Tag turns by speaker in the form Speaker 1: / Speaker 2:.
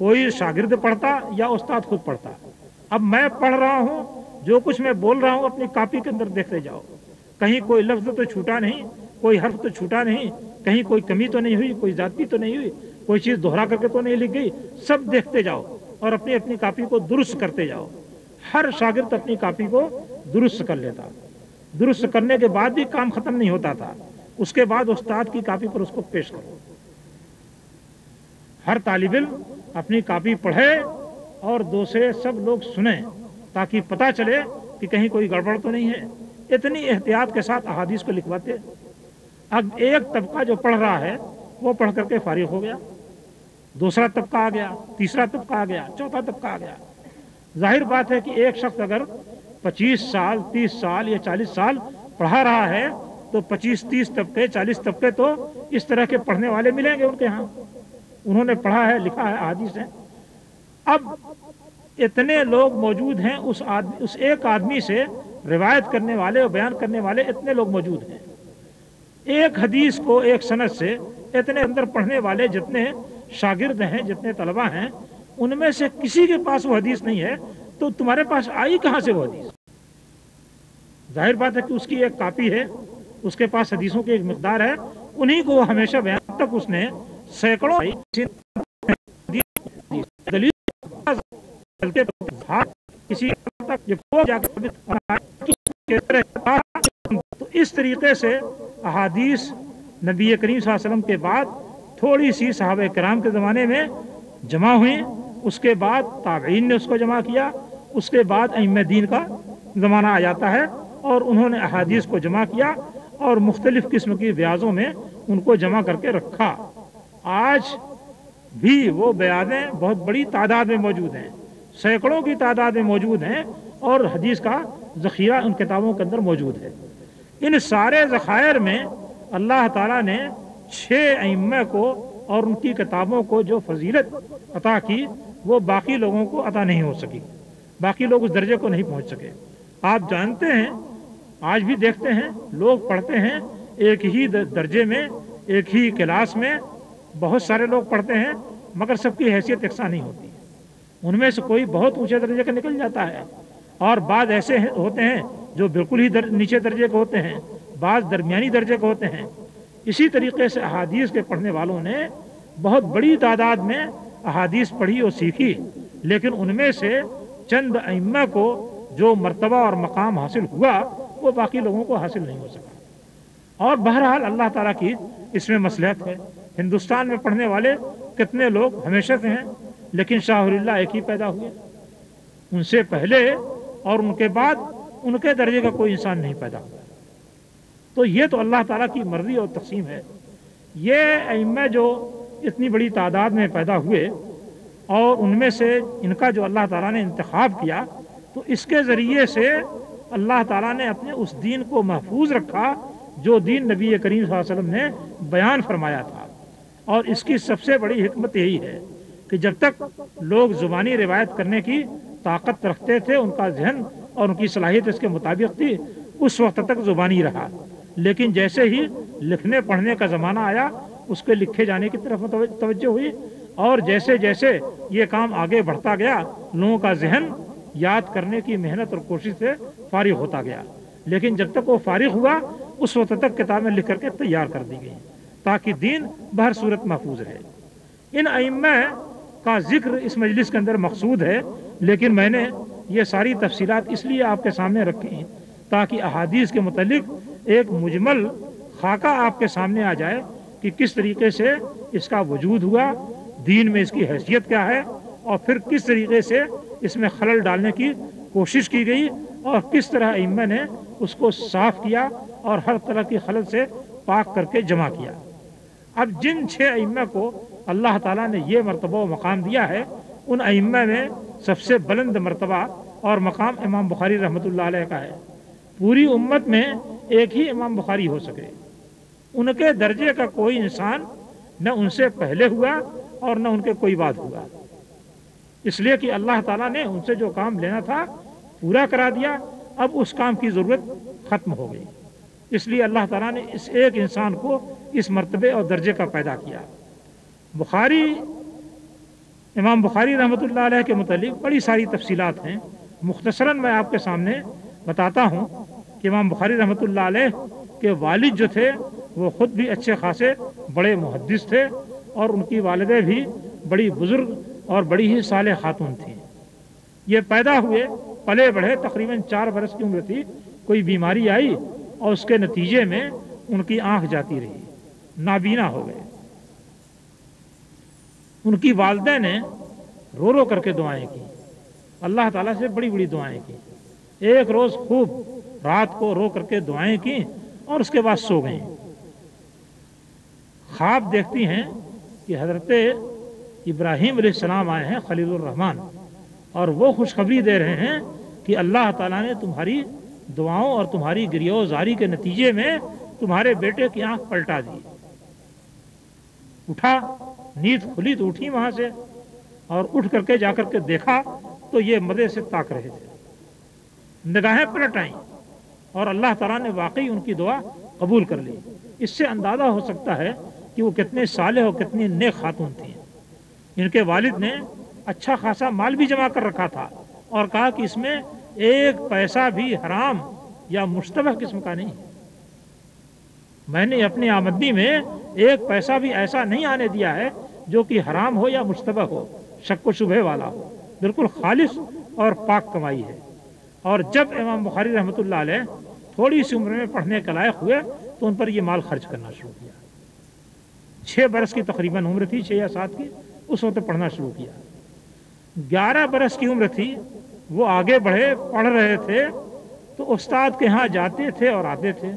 Speaker 1: کوئی شاگرد پڑھتا یا استاد خود پڑھتا. اب میں پڑھ رہا ہوں, جو کچھ میں بول رہا ہوں اپنی کاپی کے اندر دیکھتے جاؤ, کہیں کوئی لفظ تو چھوٹا نہیں, کوئی حرف تو چھوٹا نہیں, کہیں کوئی کمی تو نہیں ہوئی, کوئی زیادتی تو نہیں ہوئی, کوئی چیز دوہرا کر کے تو نہیں لکھ گئی. سب دیکھتے جاؤ اور اپنی اپنی کاپی کو درست کرتے جاؤ. ہر شاگرد اپنی کاپی کو درست کر لیتا. درست کرنے کے بعد بھی کام ختم نہیں ہوتا تھا, اس کے بعد استاد کی کاپی پر اس کو پیش کرو. ہر طالب علم اپنی کاپی پڑھے اور دوسرے سب لوگ سنیں تاکہ پتہ چلے کہ کہیں کوئی گڑبڑ تو نہیں ہے. اتنی احتیاط کے ساتھ احادیث کو لکھواتے. اب ایک طبقہ جو پڑھ رہا ہے وہ پڑھ کر کے فارغ ہو گیا, دوسرا طبقہ آ گیا, تیسرا طبقہ آ گیا, چوتھا طبقہ آ گیا. ظاہر بات ہے کہ ایک شخص اگر 25 سال 30 سال یا 40 سال پڑھا رہا ہے تو 25-30 طبقے 40 طبقے تو اس طرح کے پڑھنے والے ملیں گے ان کے ہاں. انہوں نے پڑھا ہے, لکھا ہے, احادیث ہے. اب اتنے لوگ موجود ہیں, اس ایک آدمی سے روایت کرنے والے اور بیان کرنے والے اتنے لوگ موجود ہیں. ایک حدیث کو ایک سند سے اتنے اندر پڑھنے والے جتنے شاگرد ہیں, جتنے طلبہ ہیں, ان میں سے کسی کے پاس وہ حدیث نہیں ہے تو تمہارے پاس آئی کہاں سے وہ حدیث؟ ظاہر بات ہے کہ اس کی ایک کاپی ہے, اس کے پاس حدیثوں کی ایک مقدار ہے, انہی کو ہمیشہ بیان تک اس نے سینکڑوں تو اس طریقے سے احادیث نبی کریم صلی اللہ علیہ وسلم کے بعد تھوڑی سی صحابہ کرام کے زمانے میں جمع ہوئیں, اس کے بعد تابعین نے اس کو جمع کیا, اس کے بعد ائمہ دین کا زمانہ آ جاتا ہے اور انہوں نے احادیث کو جمع کیا اور مختلف قسم کی بیاضوں میں ان کو جمع کر کے رکھا. آج بھی وہ بیانیں بہت بڑی تعداد میں موجود ہیں, سینکڑوں کی تعداد میں موجود ہیں اور حدیث کا ذخیرہ ان کتابوں کے اندر موجود ہے. ان سارے ذخائر میں اللہ تعالیٰ نے 6 ائمہ کو اور ان کی کتابوں کو جو فضیلت عطا کی وہ باقی لوگوں کو عطا نہیں ہو سکی, باقی لوگ اس درجے کو نہیں پہنچ سکے. آپ جانتے ہیں, آج بھی دیکھتے ہیں, لوگ پڑھتے ہیں ایک ہی درجے میں, ایک ہی کلاس میں بہت سارے لوگ پڑھتے ہیں مگر سب کی حیثیت یکساں نہیں ہوتی. ان میں سے کوئی بہت اونچے درجے کا نکل جاتا ہے اور بعض ایسے ہوتے ہیں جو بالکل ہی نیچے درجے کے ہوتے ہیں, بعض درمیانی درجے کے ہوتے ہیں. اسی طریقے سے احادیث کے پڑھنے والوں نے بہت بڑی تعداد میں احادیث پڑھی اور سیکھی, لیکن ان میں سے چند ائمہ کو جو مرتبہ اور مقام حاصل ہوا وہ باقی لوگوں کو حاصل نہیں ہو سکا. اور بہرحال اللہ تعالیٰ کی اس میں مصلحت ہے. ہندوستان میں پڑھنے والے کتنے لوگ ہمیشہ سے ہیں, لیکن شاہ ولی اللہ ایک ہی پیدا ہوئے, ان سے پہلے اور ان کے بعد ان کے درجے کا کوئی انسان نہیں پیدا ہوا. تو یہ تو اللہ تعالیٰ کی مرضی اور تقسیم ہے. یہ ائمہ جو اتنی بڑی تعداد میں پیدا ہوئے اور ان میں سے ان کا جو اللہ تعالیٰ نے انتخاب کیا تو اس کے ذریعے سے اللہ تعالیٰ نے اپنے اس دین کو محفوظ رکھا جو دین نبی کریم صلی اللہ علیہ وسلم نے بیان فرمایا تھا. اور اس کی سب سے بڑی حکمت یہی ہے کہ جب تک لوگ زبانی روایت کرنے کی طاقت رکھتے تھے, ان کا ذہن اور ان کی صلاحیت اس کے مطابق تھی, اس وقت تک زبانی رہا. لیکن جیسے ہی لکھنے پڑھنے کا زمانہ آیا اس کے لکھے جانے کی طرف توجہ ہوئی اور جیسے جیسے یہ کام آگے بڑھتا گیا لوگوں کا ذہن یاد کرنے کی محنت اور کوشش سے فارغ ہوتا گیا. لیکن جب تک وہ فارغ ہوا اس وقت تک کتابیں لکھ کر کے تیار کر دی گئیں تاکہ دین بہر صورت محفوظ رہے. ان ائمہ کا ذکر اس مجلس کے اندر مقصود ہے, لیکن میں نے یہ ساری تفصیلات اس لیے آپ کے سامنے رکھی ہیں تاکہ احادیث کے متعلق ایک مجمل خاکہ آپ کے سامنے آ جائے کہ کس طریقے سے اس کا وجود ہوا, دین میں اس کی حیثیت کیا ہے اور پھر کس طریقے سے اس میں خلل ڈالنے کی کوشش کی گئی اور کس طرح ائمہ نے اس کو صاف کیا اور ہر طرح کی خلل سے پاک کر کے جمع کیا. اب جن 6 ائمہ کو اللہ تعالیٰ نے یہ مرتبہ و مقام دیا ہے ان ائمہ میں سب سے بلند مرتبہ اور مقام امام بخاری رحمۃ اللہ علیہ کا ہے. پوری امت میں ایک ہی امام بخاری ہو سکے, ان کے درجے کا کوئی انسان نہ ان سے پہلے ہوا اور نہ ان کے کوئی بعد ہوا, اس لیے کہ اللہ تعالیٰ نے ان سے جو کام لینا تھا پورا کرا دیا. اب اس کام کی ضرورت ختم ہو گئی, اس لیے اللہ تعالیٰ نے اس ایک انسان کو اس مرتبے اور درجے کا پیدا کیا. بخاری امام بخاری رحمۃ اللہ علیہ کے متعلق بڑی ساری تفصیلات ہیں، مختصراً میں آپ کے سامنے بتاتا ہوں کہ امام بخاری رحمۃ اللہ علیہ کے والد جو تھے وہ خود بھی اچھے خاصے بڑے محدث تھے، اور ان کی والدہ بھی بڑی بزرگ اور بڑی ہی صالح خاتون تھیں۔ یہ پیدا ہوئے، پلے بڑھے، تقریباً 4 برس کی عمر تھی، کوئی بیماری آئی اور اس کے نتیجے میں ان کی آنکھ جاتی رہی، نابینا ہو گئے۔ ان کی والدہ نے رو رو کر کے دعائیں کی، اللہ تعالیٰ سے بڑی بڑی دعائیں کی۔ ایک روز خوب رات کو رو کر کے دعائیں کی اور اس کے بعد سو گئیں۔ خواب دیکھتی ہیں کہ حضرت ابراہیم علیہ السلام آئے ہیں، خلیل الرحمن، اور وہ خوشخبری دے رہے ہیں کہ اللہ تعالیٰ نے تمہاری دعاؤں اور تمہاری گریہ زاری کے نتیجے میں تمہارے بیٹے کی آنکھ پلٹا دی۔ اٹھا، نیند کھلی تو اٹھی وہاں سے، اور اٹھ کر کے جا کر کے دیکھا تو یہ مزے سے تاک رہے تھے، نگاہیں پلٹ آئیں، اور اللہ تعالیٰ نے واقعی ان کی دعا قبول کر لی۔ اس سے اندازہ ہو سکتا ہے کہ وہ کتنے صالح اور کتنی نیک خاتون تھیں۔ ان کے والد نے اچھا خاصا مال بھی جمع کر رکھا تھا اور کہا کہ اس میں 1 پیسہ بھی حرام یا مشتبہ قسم کا نہیں، میں نے اپنی آمدنی میں 1 پیسہ بھی ایسا نہیں آنے دیا ہے جو کہ حرام ہو یا مشتبہ ہو، شک و شبہ والا ہو، بالکل خالص اور پاک کمائی ہے۔ اور جب امام بخاری رحمۃ اللہ علیہ تھوڑی سی عمر میں پڑھنے کے لائق ہوئے تو ان پر یہ مال خرچ کرنا شروع کیا۔ 6 برس کی تقریباً عمر تھی، 6 یا 7 کی، اس وقت پڑھنا شروع کیا۔ 11 برس کی عمر تھی، وہ آگے بڑھے، پڑھ رہے تھے تو استاد کے ہاں جاتے تھے اور آتے تھے۔